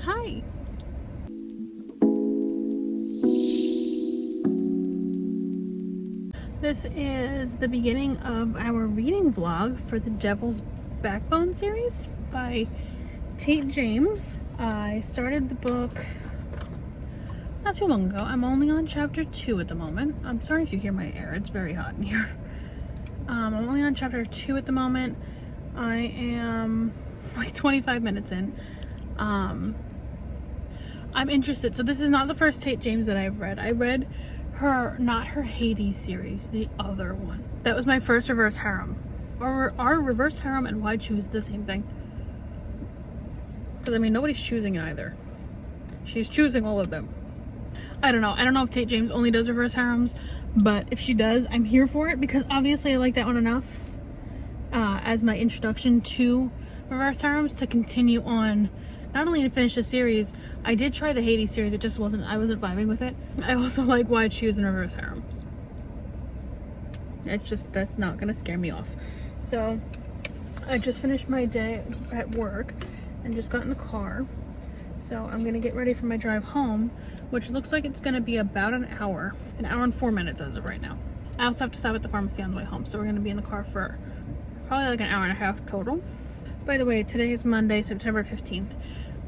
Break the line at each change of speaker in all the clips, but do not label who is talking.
Hi. This is the beginning of our reading vlog for the Devil's Backbone series by Tate James. I started the book not too long ago. I'm only on chapter 2 at the moment. I'm sorry if you hear my air. It's very hot in here. I'm only on chapter 2 at the moment. I am like 25 minutes in. I'm interested. So this is not the first Tate James that I've read. I read her, not her Hades series, the other one. That was my first reverse harem. Are reverse harem and why choose the same thing? Because I mean, nobody's choosing it either. She's choosing all of them. I don't know. I don't know if Tate James only does reverse harems, but if she does, I'm here for it because obviously I like that one enough as my introduction to reverse harems to continue on. Not only to finish the series, I did try the Hades series. It just wasn't. I wasn't vibing with it. I also like why choose in reverse harems. It's just that's not gonna scare me off. So I just finished my day at work and just got in the car. So I'm gonna get ready for my drive home, which looks like it's gonna be about an hour and 4 minutes as of right now. I also have to stop at the pharmacy on the way home, so we're gonna be in the car for probably like an hour and a half total. By the way, today is Monday, September 15th.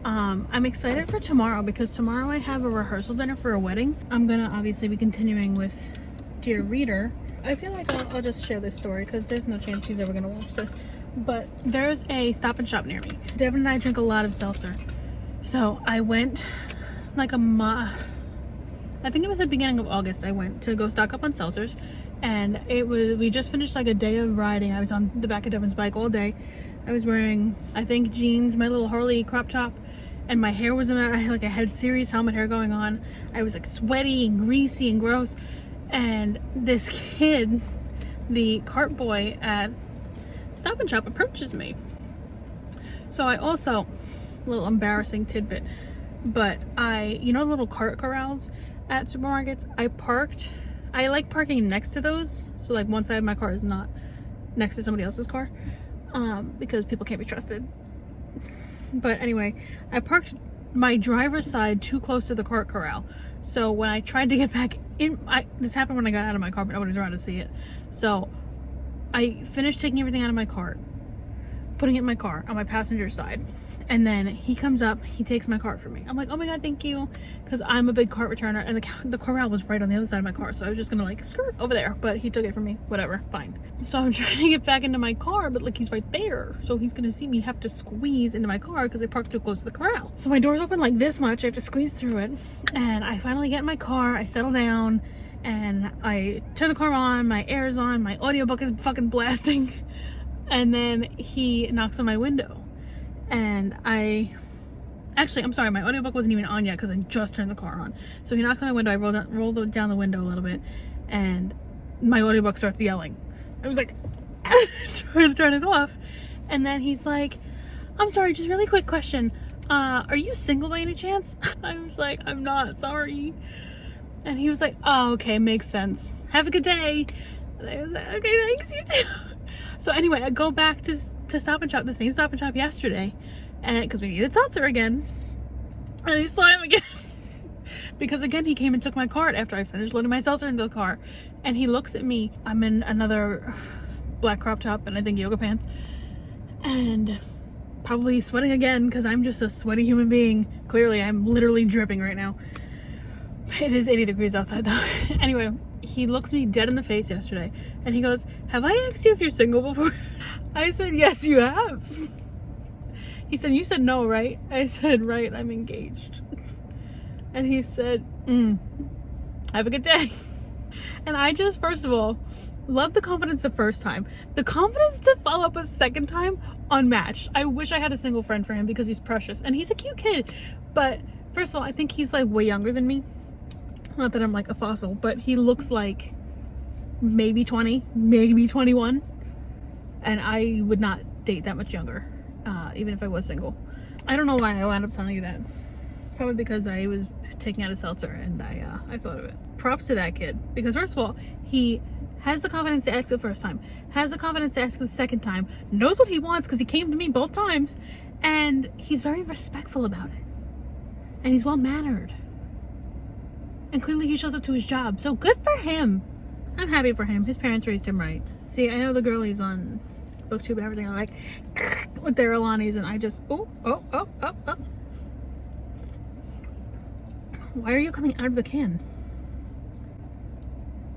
I'm excited for tomorrow because tomorrow I have a rehearsal dinner for a wedding. I'm gonna obviously be continuing with Dear Reader. I feel like I'll just share this story because there's no chance he's ever gonna watch this. But there's a Stop and Shop near me. Devin and I drink a lot of seltzer. So I went like I think it was the beginning of August. I went to go stock up on seltzers, and we just finished like a day of riding. I was on the back of Devin's bike all day. I was wearing, I think, jeans, my little Harley crop top, and my hair was I had serious helmet hair going on. I was like sweaty and greasy and gross. And this kid, the cart boy at Stop and Shop, approaches me. So I also, a little embarrassing tidbit, but you know little cart corrals at supermarkets? I like parking next to those. So like one side of my car is not next to somebody else's car. Because people can't be trusted. But anyway, I parked my driver's side too close to the cart corral. So when I tried to get back in, this happened when I got out of my car, but nobody's around to see it. So I finished taking everything out of my cart, putting it in my car on my passenger side. And then he comes up, he takes my cart from me. I'm like, oh my God, thank you. Because I'm a big cart returner, and the corral was right on the other side of my car. So I was just gonna like skirt over there, but he took it from me, whatever, fine. So I'm trying to get back into my car, but like he's right there. So he's gonna see me have to squeeze into my car because I parked too close to the corral. So my door's open like this much, I have to squeeze through it. And I finally get in my car, I settle down, and I turn the car on, my air is on, my audiobook is fucking blasting. And then he knocks on my window. And I'm sorry, my audiobook wasn't even on yet because I just turned the car on. So he knocks on my window, I rolled down the window a little bit, and my audiobook starts yelling. I was like, trying to turn it off. And then he's like, I'm sorry, just really quick question. Are you single by any chance? I was like, I'm not, sorry. And he was like, oh, okay, makes sense. Have a good day. And I was like, okay, thanks, you too. So anyway, I go back to Stop and Shop, the same Stop and Shop yesterday, and because we needed seltzer again, and I saw him again because again he came and took my cart after I finished loading my seltzer into the car, and he looks at me. I'm in another black crop top and I think yoga pants, and probably sweating again because I'm just a sweaty human being. Clearly, I'm literally dripping right now. It is 80 degrees outside though. Anyway, he looks me dead in the face yesterday and he goes, have I asked you if you're single before? I said, yes, you have. He said, you said no, right? I said, right, I'm engaged. And he said, have a good day. And I just, first of all, love the confidence the first time. The confidence to follow up a second time, unmatched. I wish I had a single friend for him because he's precious. And he's a cute kid. But first of all, I think he's like way younger than me. Not that I'm like a fossil, but he looks like maybe 20, maybe 21. And I would not date that much younger, even if I was single. I don't know why I wound up telling you that. Probably because I was taking out a seltzer and I thought of it. Props to that kid. Because first of all, he has the confidence to ask the first time, has the confidence to ask the second time, knows what he wants because he came to me both times, and he's very respectful about it. And he's well-mannered. And clearly he shows up to his job. So good for him. I'm happy for him. His parents raised him right. See, I know the girlies on BookTube and everything are like with their Alanis, and I just oh. Why are you coming out of the can?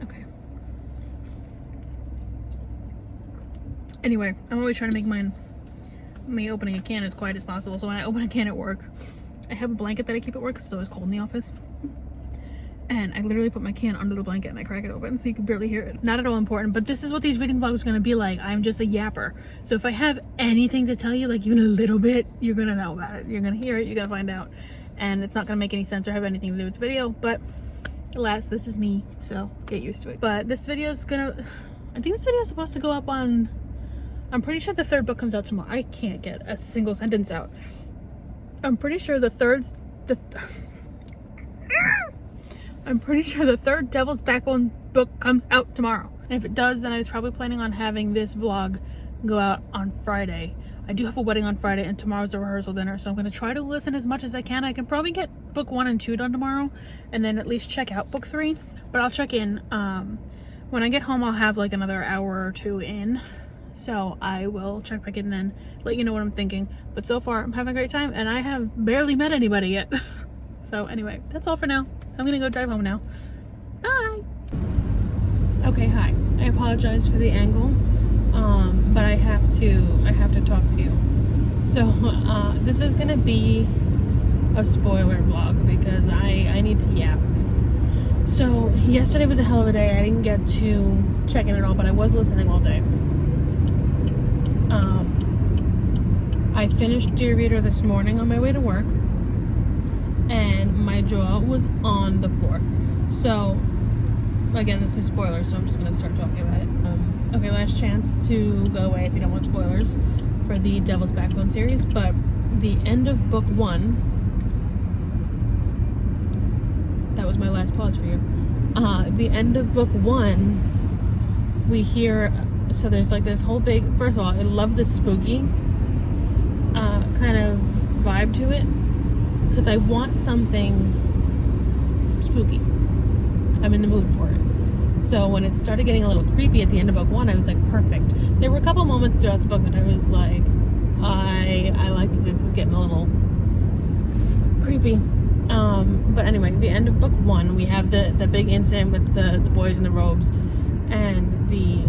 Okay. Anyway, I'm always trying to make me opening a can as quiet as possible. So when I open a can at work, I have a blanket that I keep at work because it's always cold in the office. And I literally put my can under the blanket and I crack it open so you can barely hear it. Not at all important, but this is what these reading vlogs are going to be like. I'm just a yapper. So if I have anything to tell you, like even a little bit, you're going to know about it. You're going to hear it. You're going to find out. And it's not going to make any sense or have anything to do with the video. But alas, this is me. So get used to it. But this video is going to... I think this video is supposed to go up on... I'm pretty sure the third book comes out tomorrow. I can't get a single sentence out. I'm pretty sure the third Devil's Backbone book comes out tomorrow. And if it does, then I was probably planning on having this vlog go out on Friday. I do have a wedding on Friday and tomorrow's a rehearsal dinner, so I'm going to try to listen as much as I can. I can probably get book 1 and 2 done tomorrow and then at least check out book 3. But I'll check in. When I get home, I'll have like another hour or 2 in. So I will check back in and let you know what I'm thinking. But so far, I'm having a great time and I have barely met anybody yet. So anyway, that's all for now. I'm gonna go drive home now. Bye! Okay, hi. I apologize for the angle, but I have to talk to you. So this is gonna be a spoiler vlog because I need to yap. So yesterday was a hell of a day. I didn't get to check in at all, but I was listening all day. I finished Dear Reader this morning on my way to work, and my jaw was on the floor. So, again, this is spoilers, so I'm just going to start talking about it. Okay, last chance to go away if you don't want spoilers for the Devil's Backbone series, but the end of book 1, that was my last pause for you. The end of book 1, we hear, so there's like this whole big, first of all, I love the spooky kind of vibe to it, because I want something spooky. I'm in the mood for it. So when it started getting a little creepy at the end of book 1, I was like, perfect. There were a couple moments throughout the book that I was like, I like that this is getting a little creepy. But anyway, the end of book 1, we have the big incident with the boys in the robes and the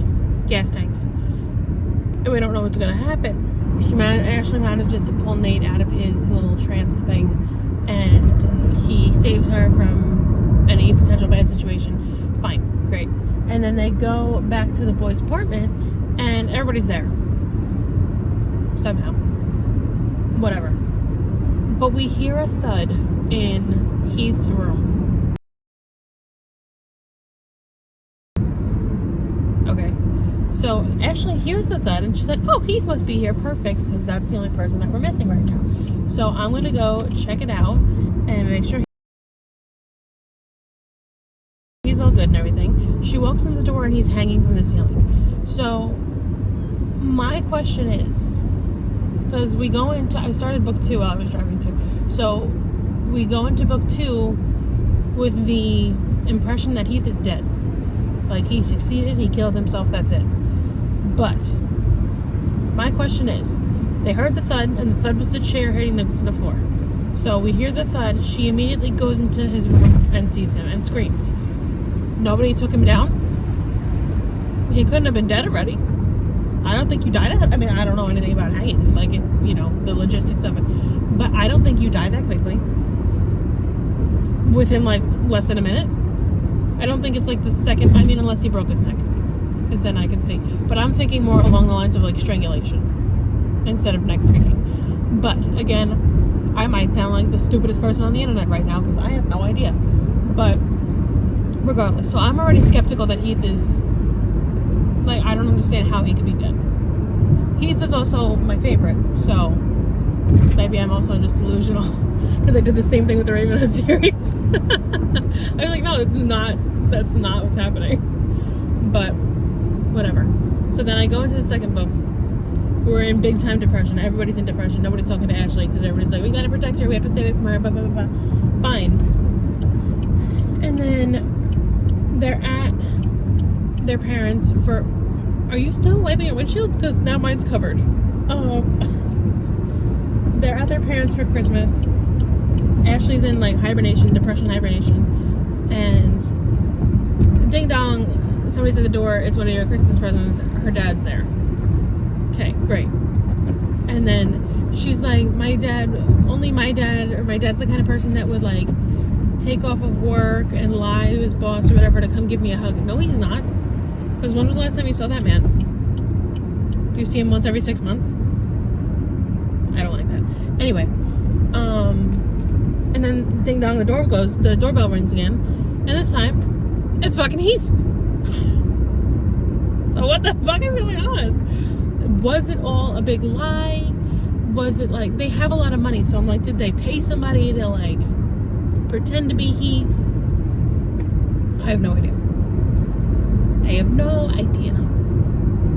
gas tanks. And we don't know what's going to happen. Ashley manages to pull Nate out of his little trance thing, and he saves her from any potential bad situation. Fine, great. And then they go back to the boys' apartment, and everybody's there. Somehow. Whatever. But we hear a thud in Heath's room. Okay. So Ashley hears the thud and she's like, oh, Heath must be here. Perfect, because that's the only person that we're missing right now. So I'm going to go check it out and make sure he's all good and everything. She walks in the door and he's hanging from the ceiling. So my question is, because we go into, I started book 2 while I was driving too. So we go into book 2 with the impression that Heath is dead. Like, he succeeded, he killed himself, that's it. But my question is, they heard the thud, and the thud was the chair hitting the floor. So we hear the thud, she immediately goes into his room and sees him and screams. Nobody took him down. He couldn't have been dead already. I don't think you died. I mean, I don't know anything about hanging, like, you know, the logistics of it. But I don't think you died that quickly. Within, like, less than a minute. I don't think it's, like, the second, I mean, unless he broke his neck. Because then I can see. But I'm thinking more along the lines of, like, strangulation. Instead of neck breaking. But, again, I might sound like the stupidest person on the internet right now, because I have no idea. But, regardless. So I'm already skeptical that Heath is... Like, I don't understand how he could be dead. Heath is also my favorite, so maybe I'm also just delusional because I did the same thing with the Raven Hood series. I was like, no, that's not what's happening. But whatever. So then I go into the second book. We're in big time depression. Everybody's in depression. Nobody's talking to Ashley because everybody's like, we gotta protect protect her. We have to stay away from her. Blah, blah, blah, blah. Fine. And then they're at their parents for... Are you still wiping your windshield? Because now mine's covered. They're at their parents for Christmas. Ashley's in like depression hibernation. And ding dong, somebody's at the door. It's one of your Christmas presents. Her dad's there. Okay, great. And then she's like, only my dad's the kind of person that would like take off of work and lie to his boss or whatever to come give me a hug. No, he's not. Because when was the last time you saw that man? Do you see him once every 6 months? I don't like that. Anyway, and then ding dong, the doorbell rings again, and this time it's fucking Heath. So what the fuck is going on? Was it all a big lie? Was it like they have a lot of money? So I'm like, did they pay somebody to like pretend to be Heath? I have no idea.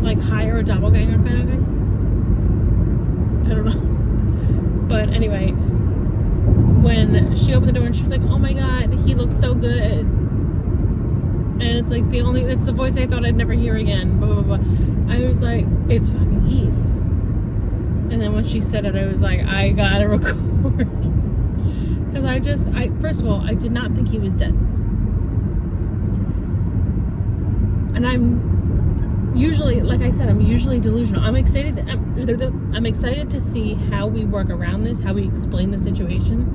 Like hire a doppelganger kind of thing. I don't know. But anyway, when she opened the door and she was like, oh my god, he looks so good. And it's like it's the voice I thought I'd never hear again. Blah, blah, blah. I was like, it's fucking Heath. And then when she said it, I was like, I gotta record. Because first of all, I did not think he was dead. And I'm usually, like I said, I'm usually delusional. I'm excited to see how we work around this, how we explain the situation,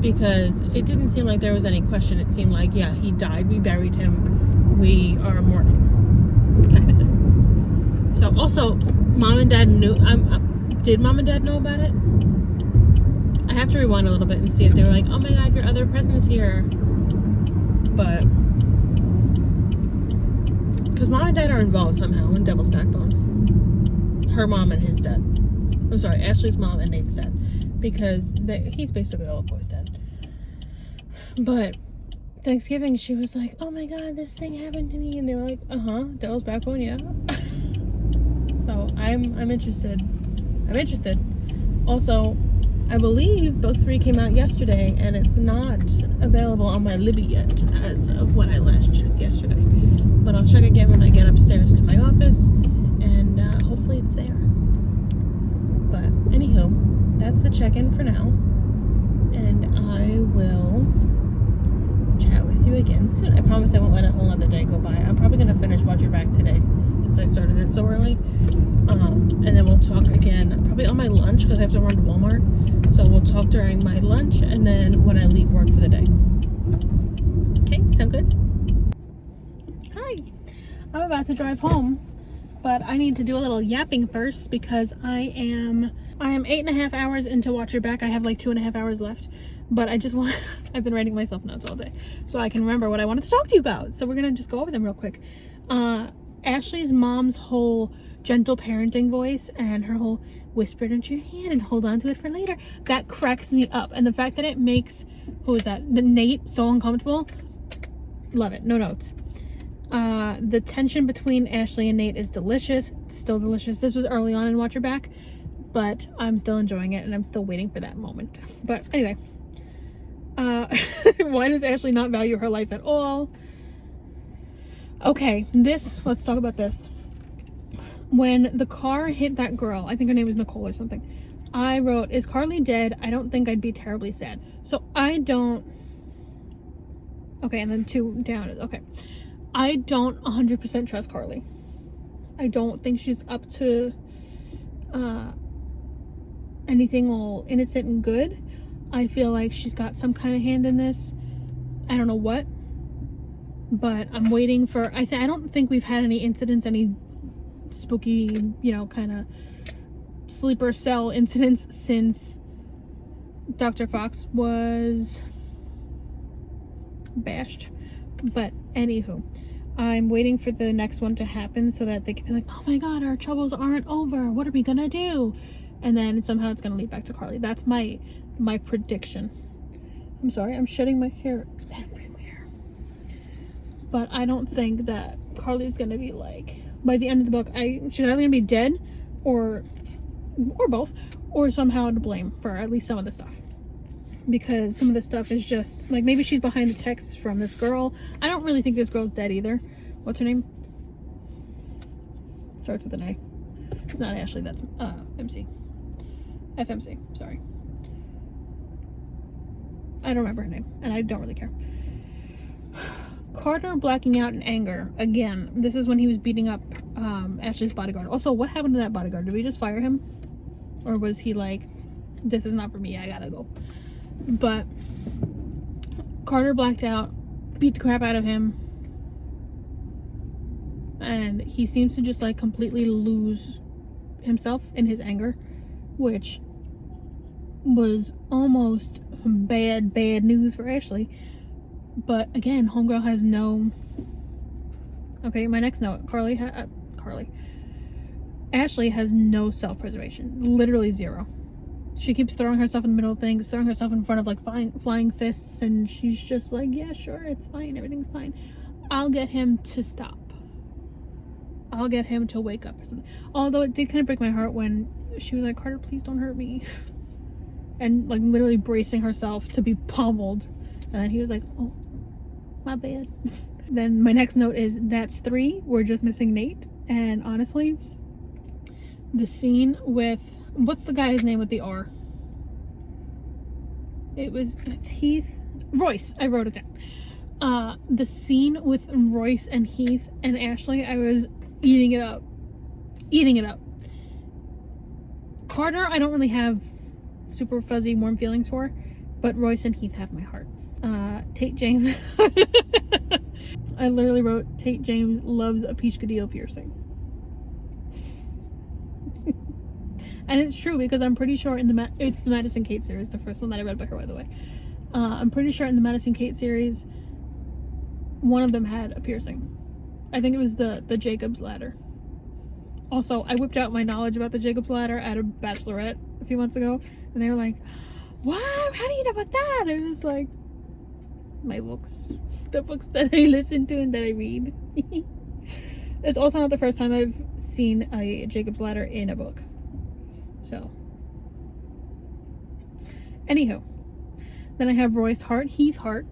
because it didn't seem like there was any question. It seemed like, yeah, he died, we buried him, we are mourning, kind of thing. So also, Mom and Dad knew. Did Mom and Dad know about it? I have to rewind a little bit and see if they were like, oh my god, your other present's here. But because Mom and Dad are involved somehow in Devil's Backbone. Her mom and his dad. I'm sorry, Ashley's mom and Nate's dad. Because he's basically all boys' dad. But Thanksgiving, she was like, oh my god, this thing happened to me. And they were like, Devil's Backbone, yeah. So I'm interested. Also, I believe book 3 came out yesterday, and it's not available on my Libby yet as of when I last checked yesterday. But I'll check again when I get upstairs to my office, and hopefully it's there. But anywho, that's the check-in for now, and I will chat with you again soon. I promise I won't let a whole other day go by. I'm probably going to finish Watch Your Back today, since I started it so early. And then we'll talk again, probably on my lunch, because I have to run to Walmart. So we'll talk during my lunch, and then when I leave work for the day. Okay, sound good? Hi, I'm about to drive home, but I need to do a little yapping first because I am 8.5 hours into Watch Your Back. I have like 2.5 hours left, but I've been writing myself notes all day so I can remember what I wanted to talk to you about. So we're gonna just go over them real quick. Ashley's mom's whole gentle parenting voice and her whole whisper it into your hand and hold on to it for later, that cracks me up. And the fact that it makes Nate so uncomfortable, love it. No notes. The tension between Ashley and Nate is delicious. It's still delicious. This was early on in Watch Your Back, but I'm still enjoying it and I'm still waiting for that moment. But anyway, why does Ashley not value her life at all? Okay, let's talk about this. When the car hit that girl, I think her name was Nicole or something, I wrote, is Carly dead? I don't think I'd be terribly sad. So I don't... Okay, and then 2 down. Okay. I don't 100% trust Carly. I don't think she's up to anything all innocent and good. I feel like she's got some kind of hand in this. I don't know what. But I'm waiting for... I don't think we've had any incidents, any spooky, kind of sleeper cell incidents since Dr. Fox was bashed. But anywho, I'm waiting for the next one to happen so that they can be like, oh my god, our troubles aren't over, what are we gonna do? And then somehow it's gonna lead back to Carly. That's my prediction. I'm sorry, I'm shedding my hair everywhere. But I don't think that Carly's gonna be like, by the end of the book, she's either gonna be dead or both, or somehow to blame for at least some of the stuff. because some of this stuff is just like, maybe she's behind the texts from this girl. I don't really think this girl's dead either. What's her name? Starts with an A. It's not Ashley, that's MC. FMC, sorry. I don't remember her name, and I don't really care. Carter blacking out in anger. Again, this is when he was beating up Ashley's bodyguard. Also, what happened to that bodyguard? Did we just fire him? Or was he like, this is not for me, I gotta go? But Carter blacked out, beat the crap out of him, and he seems to just like completely lose himself in his anger, which was almost bad news for Ashley. But again, homegirl has no... Okay, my next note. Ashley has no self-preservation. Literally zero. She keeps throwing herself in the middle of things, throwing herself in front of like flying fists, and she's just like, yeah, sure, it's fine, everything's fine. I'll get him to stop. I'll get him to wake up or something. Although it did kind of break my heart when she was like, Carter, please don't hurt me. And like literally bracing herself to be pummeled. And then he was like, oh, my bad. Then my next note is, that's 3. We're just missing Nate. And honestly, the scene with, what's the guy's name with the R? It's Heath. Royce. I wrote it down. The scene with Royce and Heath and Ashley, I was eating it up. Carter, I don't really have super fuzzy, warm feelings for, but Royce and Heath have my heart. Tate James. I literally wrote, Tate James loves a peachcadillo piercing. And it's true, because I'm pretty sure in it's the Madison Kate series, the first one that I read by her, by the way. I'm pretty sure in the Madison Kate series, one of them had a piercing. I think it was the Jacob's Ladder. Also, I whipped out my knowledge about the Jacob's Ladder at a bachelorette a few months ago, and they were like, "What? How do you know about that?" I was like, my books, the books that I listen to and that I read. It's also not the first time I've seen a Jacob's Ladder in a book. So, anywho, then I have Royce Hart, Heath Hart,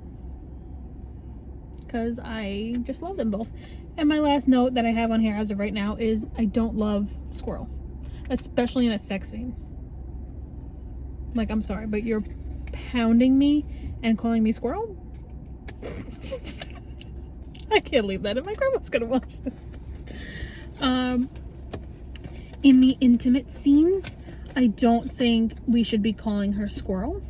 because I just love them both. And my last note that I have on here as of right now is, I don't love Squirrel, especially in a sex scene. Like, I'm sorry, but you're pounding me and calling me Squirrel? I can't leave that in. My grandma's gonna watch this. In the intimate scenes, I don't think we should be calling her Squirrel.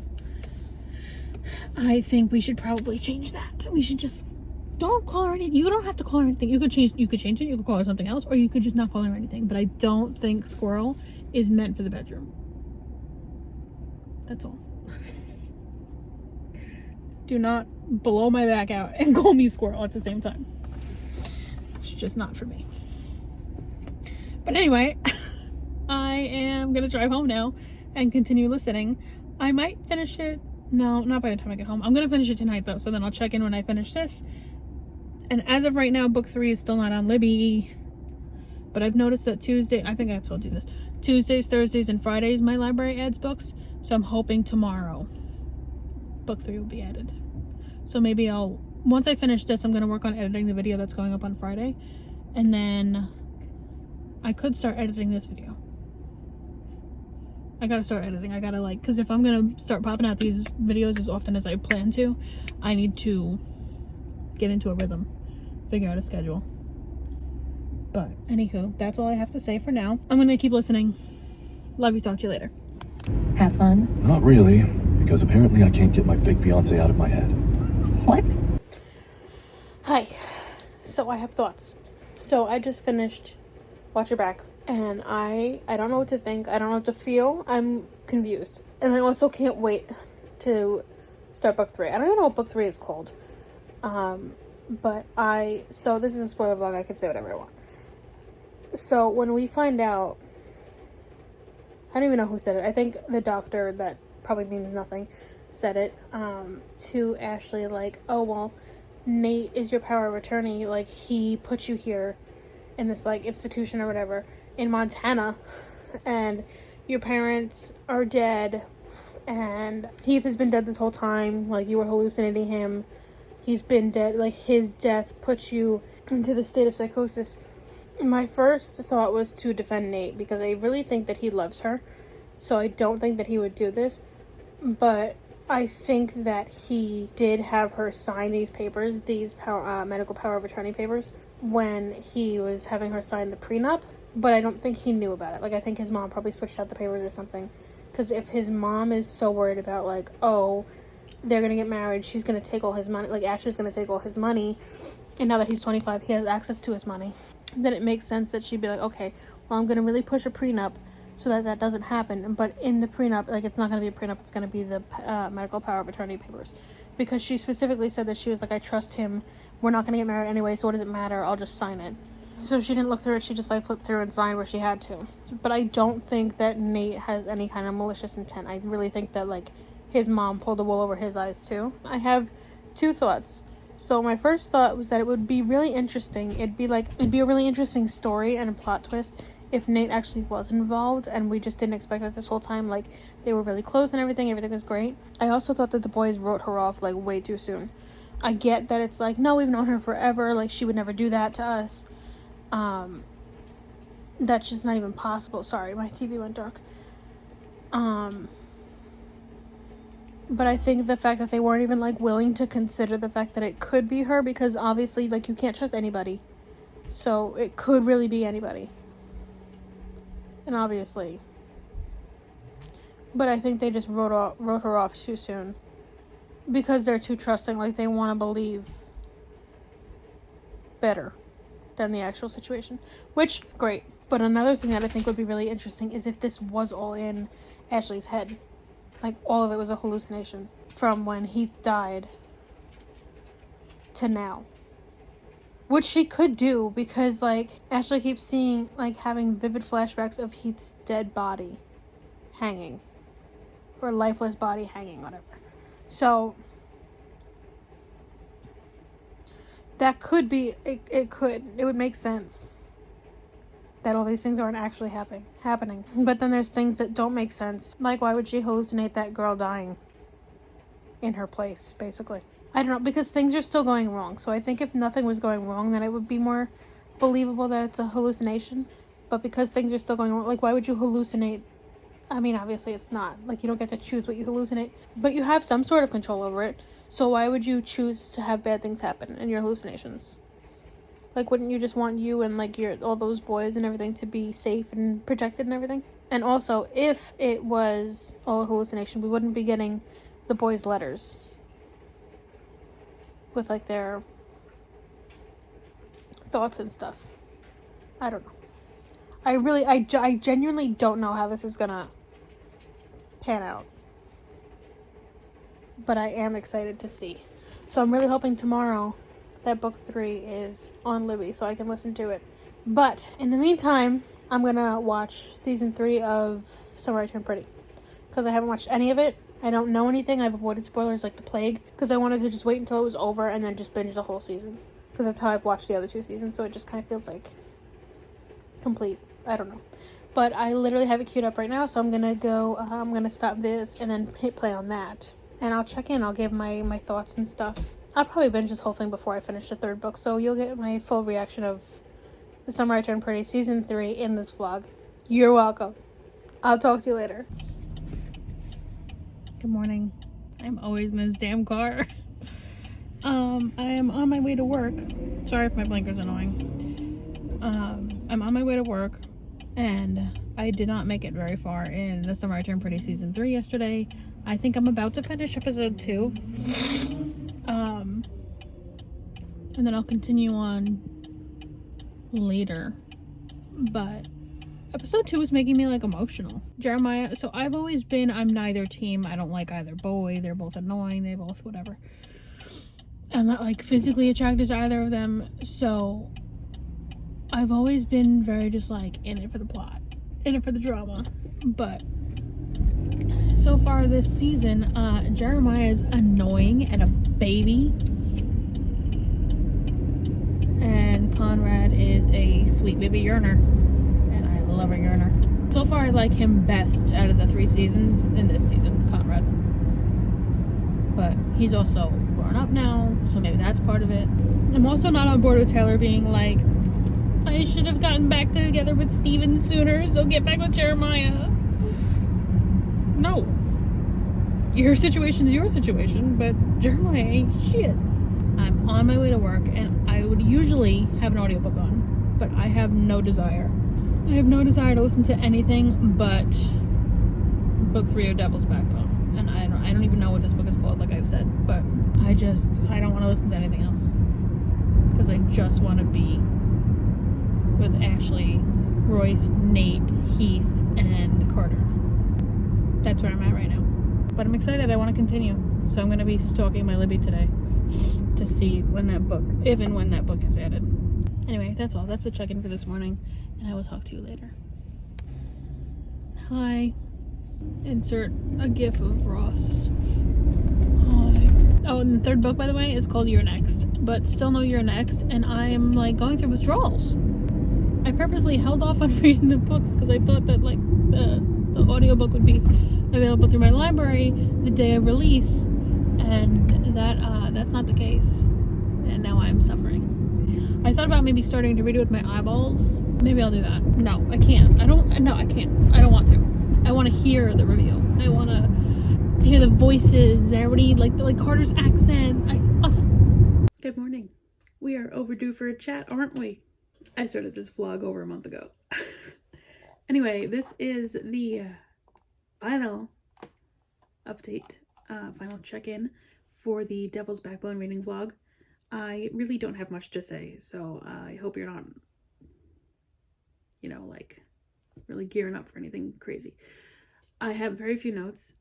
I think we should probably change that. We should just don't call her anything. You don't have to call her anything. You could change it. You could call her something else, or you could just not call her anything. But I don't think Squirrel is meant for the bedroom. That's all. Do not blow my back out and call me Squirrel at the same time. It's just not for me. But anyway, I am gonna drive home now and continue listening. I might finish it. No, not by the time I get home. I'm gonna finish it tonight though, so then I'll check in when I finish this. And as of right now, book 3 is still not on Libby. But I've noticed that Tuesday, I think I've told you this, Tuesdays, Thursdays, and Fridays my library adds books. So I'm hoping tomorrow book 3 will be added. So maybe once I finish this, I'm going to work on editing the video that's going up on Friday. And then I could start editing this video. I gotta start editing. I gotta because if I'm going to start popping out these videos as often as I plan to, I need to get into a rhythm, figure out a schedule. But anywho, that's all I have to say for now. I'm going to keep listening. Love you. Talk to you later.
Have fun?
Not really, because apparently I can't get my fake fiance out of my head.
What?
Hi. So I have thoughts. So I just finished Watch Your Back, and I don't know what to think. I don't know what to feel. I'm confused. And I also can't wait to start book 3. I don't even know what book 3 is called. So this is a spoiler vlog. I can say whatever I want. So when we find out, I don't even know who said it. I think the doctor, that probably means nothing, said it to Ashley, like, oh, well, Nate is your power of attorney. Like, he put you here in this, like, institution or whatever in Montana, and your parents are dead, and Heath has been dead this whole time. Like, you were hallucinating him. He's been dead. Like, his death puts you into the state of psychosis. My first thought was to defend Nate because I really think that he loves her. So I don't think that he would do this. But I think that he did have her sign these papers, these medical power of attorney papers, when he was having her sign the prenup. But I don't think he knew about it. Like, I think his mom probably switched out the papers or something. Because if his mom is so worried about, like, oh, they're going to get married, she's going to take all his money, like, Ashley's going to take all his money, and now that he's 25, he has access to his money, then it makes sense that she'd be like, okay, well, I'm going to really push a prenup so that that doesn't happen. But in the prenup, like, it's not going to be a prenup, it's going to be the medical power of attorney papers. Because she specifically said that she was like, I trust him, we're not going to get married anyway, so what does it matter, I'll just sign it. So she didn't look through it, she just like flipped through and signed where she had to. But I don't think that Nate has any kind of malicious intent. I really think that, like, his mom pulled the wool over his eyes too. I have two thoughts. So my first thought was that it would be really interesting. It'd be a really interesting story and a plot twist if Nate actually was involved and we just didn't expect it this whole time. Like, they were really close and everything was great. I also thought that the boys wrote her off, like, way too soon. I get that it's like, no, we've known her forever, like, she would never do that to us. That's just not even possible. Sorry, my TV went dark. But I think the fact that they weren't even, like, willing to consider the fact that it could be her, because obviously, like, you can't trust anybody. So it could really be anybody. And obviously. But I think they just wrote her off too soon. Because they're too trusting, like, they want to believe better than the actual situation, which, great. But another thing that I think would be really interesting is if this was all in Ashley's head, like, all of it was a hallucination from when Heath died to now, which she could do because, like, Ashley keeps seeing, like, having vivid flashbacks of Heath's dead body hanging, or lifeless body hanging, whatever. So that could be, it would make sense that all these things aren't actually happening. But then there's things that don't make sense. Like, why would she hallucinate that girl dying in her place, basically? I don't know, because things are still going wrong. So I think if nothing was going wrong, then it would be more believable that it's a hallucination. But because things are still going wrong, like, why would you hallucinate? I mean, obviously it's not. Like, you don't get to choose what you hallucinate. But you have some sort of control over it. So why would you choose to have bad things happen in your hallucinations? Like, wouldn't you just want you and, like, all those boys and everything to be safe and protected and everything? And also, if it was all a hallucination, we wouldn't be getting the boys' letters with, like, their thoughts and stuff. I don't know. I genuinely don't know how this is gonna pan out. But I am excited to see. So I'm really hoping tomorrow that book 3 is on Libby so I can listen to it. But in the meantime, I'm gonna watch season 3 of Summer I Turned Pretty because I haven't watched any of it. I don't know anything. I've avoided spoilers like the plague because I wanted to just wait until it was over and then just binge the whole season because that's how I've watched the other 2 seasons, so it just kind of feels like complete. I don't know. But I literally have it queued up right now, so I'm gonna go, I'm gonna stop this and then hit play on that. And I'll check in, I'll give my thoughts and stuff. I'll probably binge this whole thing before I finish the 3rd book, so you'll get my full reaction of The Summer I Turned Pretty season 3 in this vlog. You're welcome. I'll talk to you later. Good morning. I'm always in this damn car. I am on my way to work. Sorry if my blinker's annoying. I'm on my way to work, and I did not make it very far in The Summer I Turned Pretty season 3 yesterday. I think I'm about to finish episode 2. And then I'll continue on later. But episode 2 is making me, like, emotional. Jeremiah, so I've always been, I'm neither team. I don't like either boy. They're both annoying. They both whatever. I'm not, like, physically attracted to either of them. So I've always been very just, like, in it for the plot. In it for the drama. But so far this season, Jeremiah is annoying and a baby. And Conrad is a sweet baby yearner. And I love a yearner. So far I like him best out of the 3 seasons in this season, Conrad. he's also grown up now, so maybe that's part of it. I'm also not on board with Taylor being like, I should have gotten back together with Steven sooner, so get back with Jeremiah. No. Your situation's your situation, but Jeremiah ain't shit. I'm on my way to work, and I would usually have an audiobook on, but I have no desire. I have no desire to listen to anything but book 3 of Devil's Backbone. And I don't even know what this book is called, like I've said, but I don't want to listen to anything else. Because I just want to be with Ashley, Royce, Nate, Heath, and Carter. That's where I'm at right now. But I'm excited, I want to continue. So I'm going to be stalking my Libby today to see when that book, if and when that book is added. Anyway, that's all. That's the check-in for this morning, and I will talk to you later. Hi. Insert a gif of Ross. Hi. Oh, and the third book, by the way, is called You're Next, but still no You're Next, and I'm like going through withdrawals. I purposely held off on reading the books because I thought that like the audiobook would be available through my library the day of release, and that's not the case, and now I'm suffering. I thought about maybe starting to read it with my eyeballs. Maybe I'll do that. No, I can't. I can't. I don't want to. I want to hear the reveal. I want to hear the voices. Everybody like Carter's accent. Good morning. We are overdue for a chat, aren't we? I started this vlog over a month ago. Anyway, this is the final update, final check-in for the Devil's Backbone reading vlog. I really don't have much to say, so I hope you're not, like really gearing up for anything crazy. I have very few notes.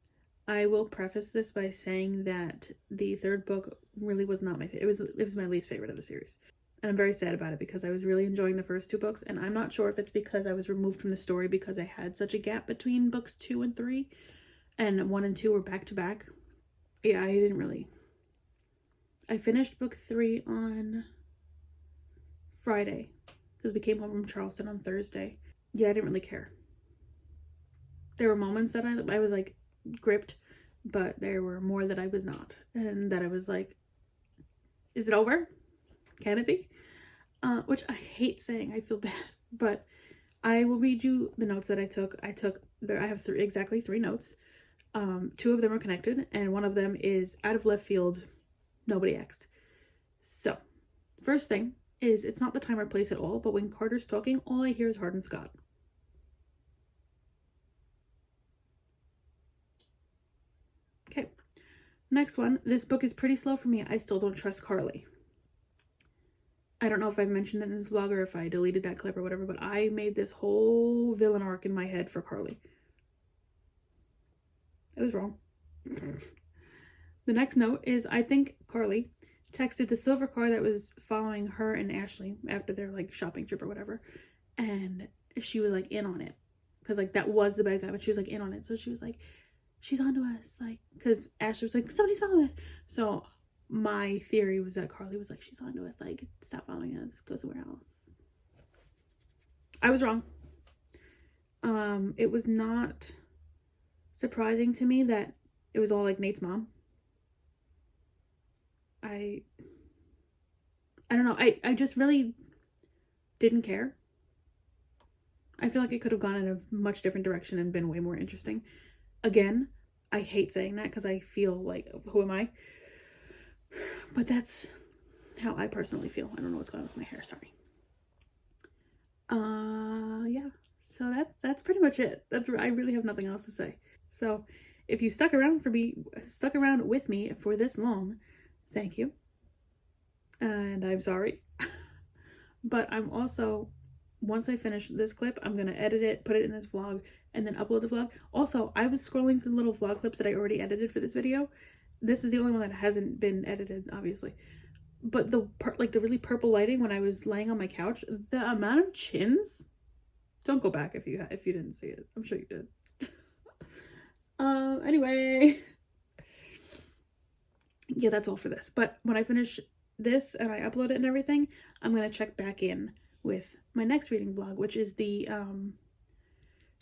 I will preface this by saying that the third book really was not my favorite. It was my least favorite of the series. And I'm very sad about it because I was really enjoying the first 2 books, and I'm not sure if it's because I was removed from the story because I had such a gap between books 2 and 3, and 1 and 2 were back to back. Yeah, I finished book 3 on Friday because we came home from Charleston on Thursday. Yeah, I didn't really care. There were moments that I was like gripped, but there were more that I was not, and that I was like, is it over? Can it be? Which I hate saying, I feel bad, but I will read you the notes that I took. I have exactly 3 notes. 2 of them are connected, and one of them is out of left field, nobody asked. So, first thing is, it's not the time or place at all, but when Carter's talking, all I hear is Hardin Scott. Okay, next one. This book is pretty slow for me. I still don't trust Carly. I don't know if I've mentioned it in this vlog or if I deleted that clip or whatever, but I made this whole villain arc in my head for Carly. It was wrong. The next note is, I think Carly texted the silver car that was following her and Ashley after their like shopping trip or whatever, and she was like in on it because like that was the bad guy, but she was like in on it. So she was like, she's onto us, like, because Ashley was like, somebody's following us. So my theory was that Carly was like, she's onto us, like, stop following us, go somewhere else. I was wrong. It was not surprising to me that it was all like Nate's mom. I don't know. I just really didn't care. I feel like it could have gone in a much different direction and been way more interesting. Again, I hate saying that because I feel like, who am I? But that's how I personally feel. I don't know what's going on with my hair, sorry. Yeah. So that's pretty much it. I really have nothing else to say. So if you stuck around with me for this long, thank you. And I'm sorry. But I'm also, once I finish this clip, I'm going to edit it, put it in this vlog, and then upload the vlog. Also, I was scrolling through the little vlog clips that I already edited for this video. This is the only one that hasn't been edited, obviously. But the really purple lighting when I was laying on my couch, the amount of chins. Don't go back if you didn't see it. I'm sure you did. Anyway. Yeah, that's all for this. But when I finish this and I upload it and everything, I'm going to check back in with my next reading vlog, which is the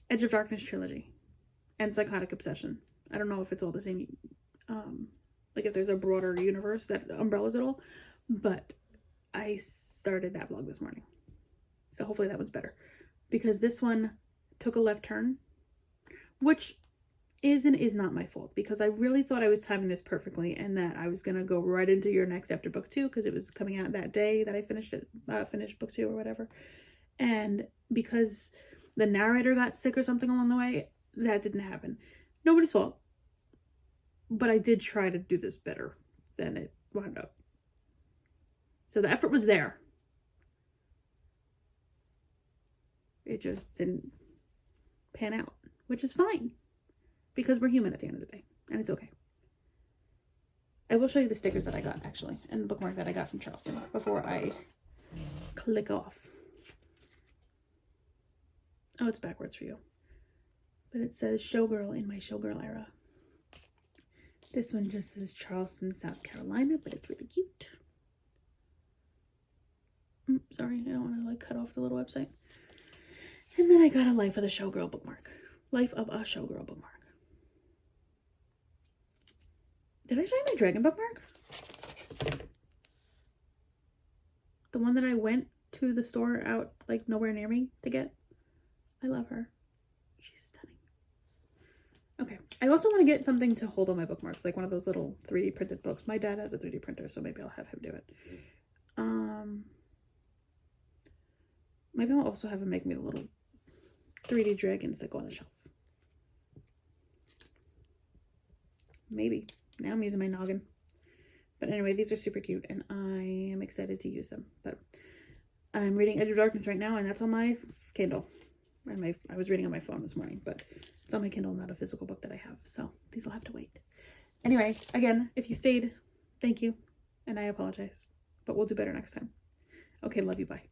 Edge of Darkness trilogy and Psychotic Obsession. I don't know if it's all the same like if there's a broader universe that umbrellas it all. But I started that vlog this morning, so hopefully that one's better, because this one took a left turn, which is and is not my fault, because I really thought I was timing this perfectly and that I was gonna go right into Your Next after book 2, because it was coming out that day that I finished book 2 or whatever. And because the narrator got sick or something along the way, that didn't happen. Nobody's fault. But I did try to do this better than it wound up. So the effort was there. It just didn't pan out, which is fine, because we're human at the end of the day, and it's okay. I will show you the stickers that I got, actually, and the bookmark that I got from Charleston before I click off. Oh, it's backwards for you. But it says Showgirl in my Showgirl era. This one just says Charleston, South Carolina, but it's really cute. Sorry, I don't want to like cut off the little website. And then I got a Life of the Showgirl bookmark. Life of a Showgirl bookmark. Did I show you my dragon bookmark? The one that I went to the store out like nowhere near me to get? I love her. She's stunning. Okay. I also want to get something to hold all my bookmarks, like one of those little 3D printed books. My dad has a 3D printer, so maybe I'll have him do it. Maybe I'll also have him make me the little 3D dragons that go on the shelf. Maybe. Now I'm using my noggin. But anyway, these are super cute, and I am excited to use them. But I'm reading Edge of Darkness right now, and that's on my Kindle. I was reading on my phone this morning, but it's on my Kindle, not a physical book that I have. So these will have to wait. Anyway, again, if you stayed, thank you. And I apologize, but we'll do better next time. Okay, love you. Bye.